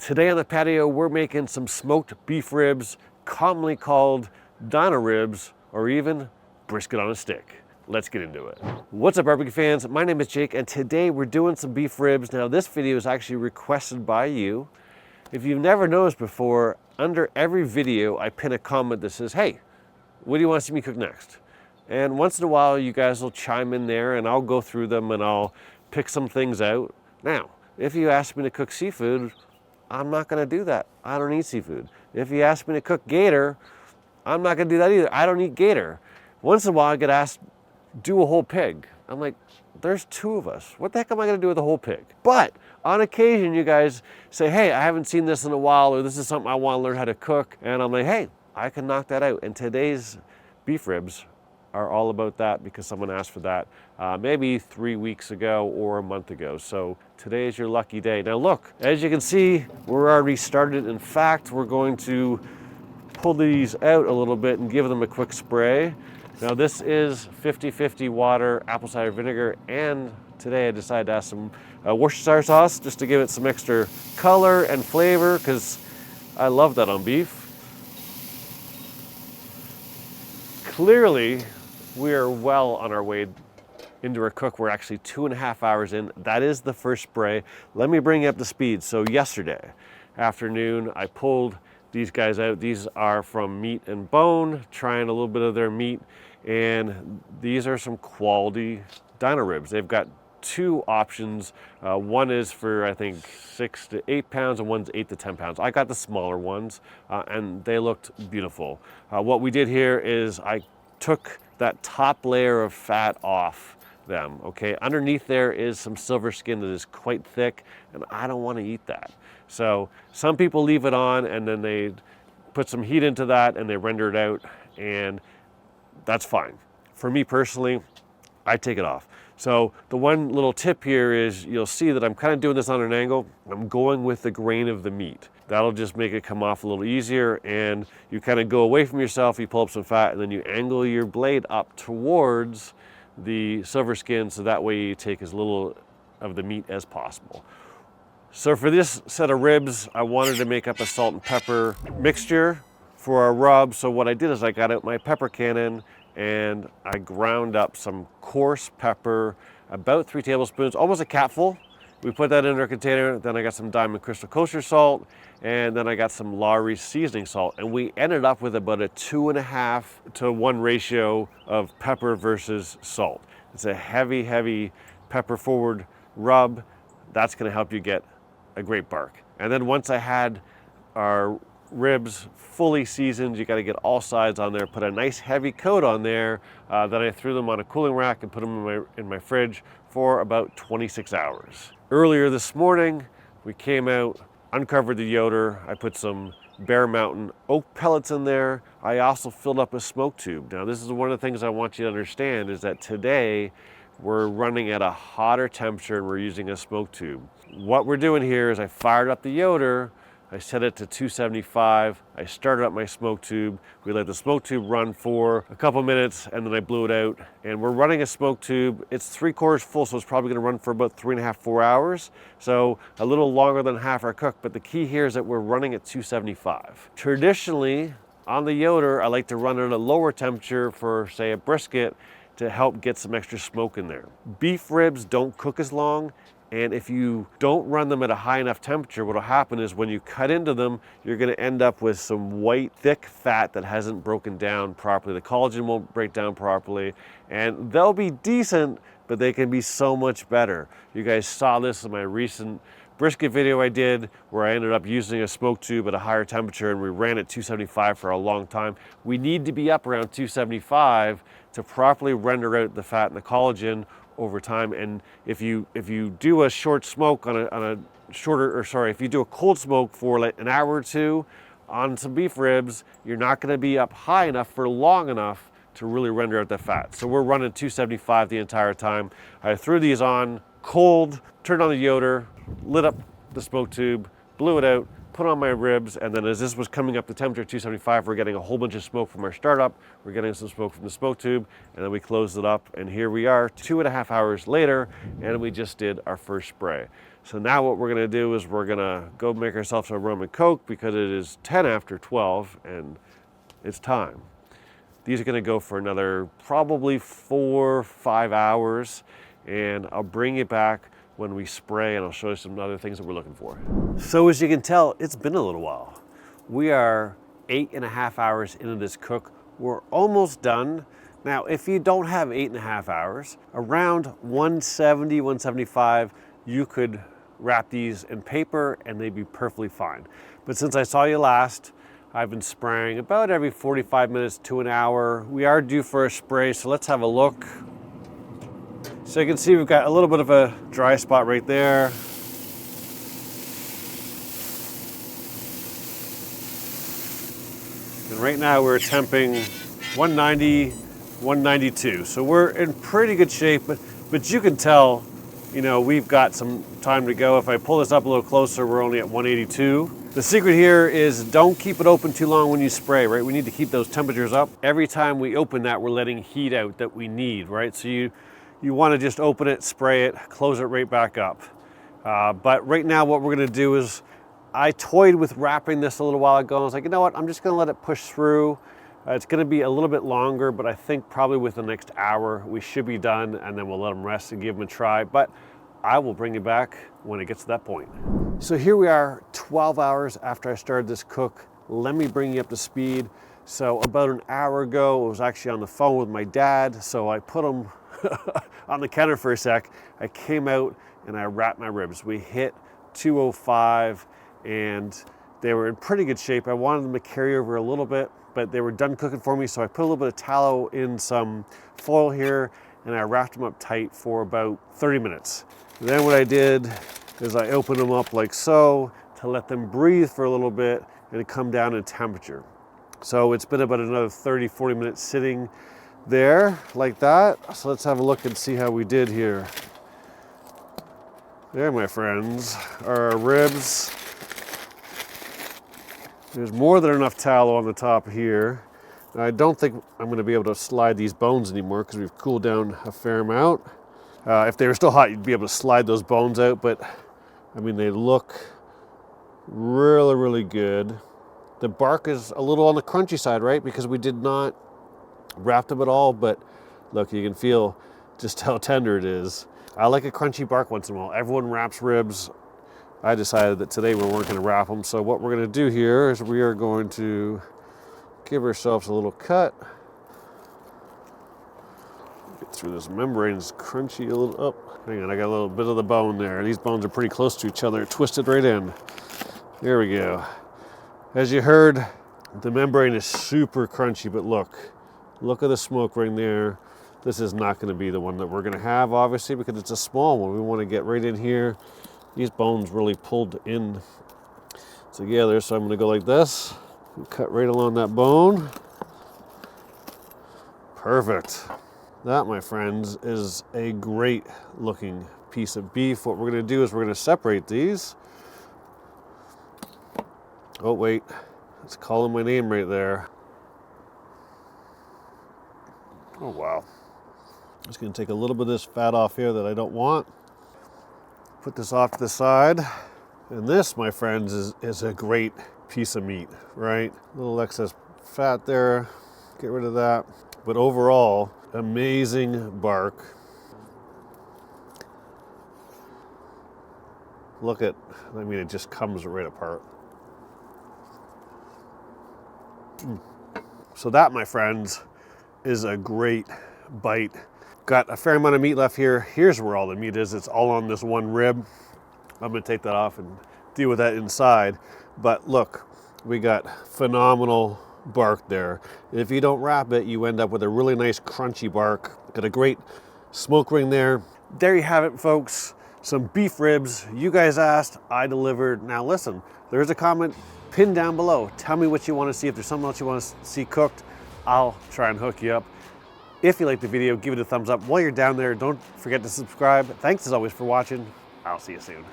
Today on the patio, we're making some smoked beef ribs, commonly called dino ribs, or even brisket on a stick. Let's get into it. What's up, barbecue fans? My name is Jake, and today we're doing some beef ribs. Now, this video is actually requested by you. If you've never noticed before, under every video, I pin a comment that says, hey, what do you want to see me cook next? And once in a while, you guys will chime in there, and I'll go through them, and I'll pick some things out. Now, if you ask me to cook seafood, I'm not gonna do that. I don't eat seafood. If you ask me to cook gator, I'm not gonna do that either. I don't eat gator. Once in a while I get asked, do a whole pig. I'm like, there's two of us. What the heck am I gonna do with a whole pig? But on occasion you guys say, hey, I haven't seen this in a while, or this is something I wanna learn how to cook. And I'm like, hey, I can knock that out. And today's beef ribs are all about that because someone asked for that maybe 3 weeks ago or a month ago. So today is your lucky day. Now look, as you can see, we're already started. In fact, we're going to pull these out a little bit and give them a quick spray. Now this is 50-50 water, apple cider vinegar, and today I decided to add some Worcestershire sauce just to give it some extra color and flavor because I love that on beef. Clearly, we are well on our way into our cook. We're actually 2.5 hours in. That is the first spray. Let me bring you up to speed. So yesterday afternoon, I pulled these guys out. These are from Meat and Bone, trying a little bit of their meat. And these are some quality dino ribs. They've got two options. One is for, I think, 6 to 8 pounds, and one's 8 to 10 pounds. I got the smaller ones, and they looked beautiful. What we did here is I took that top layer of fat off them, okay? Underneath there is some silver skin that is quite thick, and I don't want to eat that. So some people leave it on, and then they put some heat into that, and they render it out, and that's fine. For me personally, I take it off. So the one little tip here is you'll see that I'm kind of doing this on an angle. I'm going with the grain of the meat. That'll just make it come off a little easier, and you kind of go away from yourself, you pull up some fat, and then you angle your blade up towards the silver skin so that way you take as little of the meat as possible. So for this set of ribs, I wanted to make up a salt and pepper mixture for our rub. So what I did is I got out my pepper cannon and I ground up some coarse pepper, about 3 tablespoons, almost a capful. We put that in our container. Then I got some Diamond Crystal Kosher salt, and then I got some Lawry's seasoning salt. And we ended up with about a 2.5 to 1 ratio of pepper versus salt. It's a heavy, heavy pepper forward rub. That's gonna help you get a great bark. And then once I had our ribs fully seasoned, you got to get all sides on there, put a nice heavy coat on there, then I threw them on a cooling rack and put them in my fridge for about 26 hours. Earlier this morning, we came out, uncovered the yoder. I put some Bear Mountain oak pellets in there. I also filled up a smoke tube. Now this is one of the things I want you to understand is that today we're running at a hotter temperature and we're using a smoke tube. What we're doing here is I fired up the yoder, I set it to 275. I started up my smoke tube. We let the smoke tube run for a couple minutes and then I blew it out. And we're running a smoke tube. It's 3/4 full, so it's probably gonna run for about 3.5, 4 hours. So a little longer than half our cook, but the key here is that we're running at 275. Traditionally, on the yoder, I like to run it at a lower temperature for, say, a brisket to help get some extra smoke in there. Beef ribs don't cook as long. And if you don't run them at a high enough temperature, what'll happen is when you cut into them, you're gonna end up with some white, thick fat that hasn't broken down properly. The collagen won't break down properly, and they'll be decent, but they can be so much better. You guys saw this in my recent brisket video I did, where I ended up using a smoke tube at a higher temperature, and we ran at 275 for a long time. We need to be up around 275 to properly render out the fat and the collagen over time. And if you do a short smoke if you do a cold smoke for like an hour or two on some beef ribs, you're not going to be up high enough for long enough to really render out the fat. So we're running 275 the entire time. I threw these on cold, turned on the yoder, lit up the smoke tube, blew it out, put on my ribs, and then as this was coming up to temperature 275, we're getting a whole bunch of smoke from our startup, we're getting some smoke from the smoke tube, and then we closed it up, and here we are 2.5 hours later, and we just did our first spray. So now what we're gonna do is we're gonna go make ourselves a rum and coke because it is 10 after 12 and it's time. These are gonna go for another probably 4 or 5 hours, and I'll bring you back when we spray and I'll show you some other things that we're looking for. So as you can tell, it's been a little while. We are 8.5 hours into this cook. We're almost done. Now, if you don't have 8.5 hours, around 170, 175, you could wrap these in paper and they'd be perfectly fine. But since I saw you last, I've been spraying about every 45 minutes to an hour. We are due for a spray, so let's have a look. So you can see we've got a little bit of a dry spot right there. And right now we're temping 190, 192. So we're in pretty good shape, but you can tell, you know, we've got some time to go. If I pull this up a little closer, we're only at 182. The secret here is don't keep it open too long when you spray, right? We need to keep those temperatures up. Every time we open that, we're letting heat out that we need, right? So you want to just open it, spray it, close it right back up. But right now what we're gonna do is, I toyed with wrapping this a little while ago. I was like, you know what? I'm just gonna let it push through. It's gonna be a little bit longer, but I think probably within the next hour, we should be done, and then we'll let them rest and give them a try. But I will bring you back when it gets to that point. So here we are 12 hours after I started this cook. Let me bring you up to speed. So about an hour ago, I was actually on the phone with my dad. So I put him on the counter for a sec. I came out and I wrapped my ribs. We hit 205 and they were in pretty good shape. I wanted them to carry over a little bit, but they were done cooking for me. So I put a little bit of tallow in some foil here and I wrapped them up tight for about 30 minutes. And then what I did is I opened them up like so to let them breathe for a little bit and come down in temperature. So it's been about another 30, 40 minutes sitting there like that. So let's have a look and see how we did here. There, my friends, are our ribs. There's more than enough tallow on the top here. Now, I don't think I'm going to be able to slide these bones anymore because we've cooled down a fair amount. If they were still hot, you'd be able to slide those bones out, but I mean, they look really, really good. The bark is a little on the crunchy side, right? Because we did not wrap them at all, but look, you can feel just how tender it is. I like a crunchy bark once in a while. Everyone wraps ribs. I decided that today we weren't going to wrap them. So what we're going to do here is we are going to give ourselves a little cut. Get through this membrane. It's crunchy a little up. Hang on, I got a little bit of the bone there. These bones are pretty close to each other, twisted right in. There we go. As you heard, the membrane is super crunchy, but look at the smoke ring there. This is not going to be the one that we're going to have, obviously, because it's a small one. We want to get right in here. These bones really pulled in together, so I'm going to go like this and cut right along that bone. Perfect. That, my friends, is a great looking piece of beef. What we're going to do is we're going to separate these. Oh, wait. It's calling my name right there. Oh, wow. I'm just going to take a little bit of this fat off here that I don't want. Put this off to the side. And this, my friends, is a great piece of meat, right? A little excess fat there. Get rid of that. But overall, amazing bark. Look at, I mean, it just comes right apart. So that, my friends, is a great bite. Got a fair amount of meat left here. Here's where all the meat is. It's all on this one rib. I'm gonna take that off and deal with that inside. But look, we got phenomenal bark there. If you don't wrap it, you end up with a really nice crunchy bark. Got a great smoke ring there. There you have it, folks. Some beef ribs. You guys asked, I delivered. Now listen, there's a comment pinned down below. Tell me what you want to see. If there's something else you want to see cooked, I'll try and hook you up. If you liked the video, give it a thumbs up. While you're down there, don't forget to subscribe. Thanks as always for watching. I'll see you soon.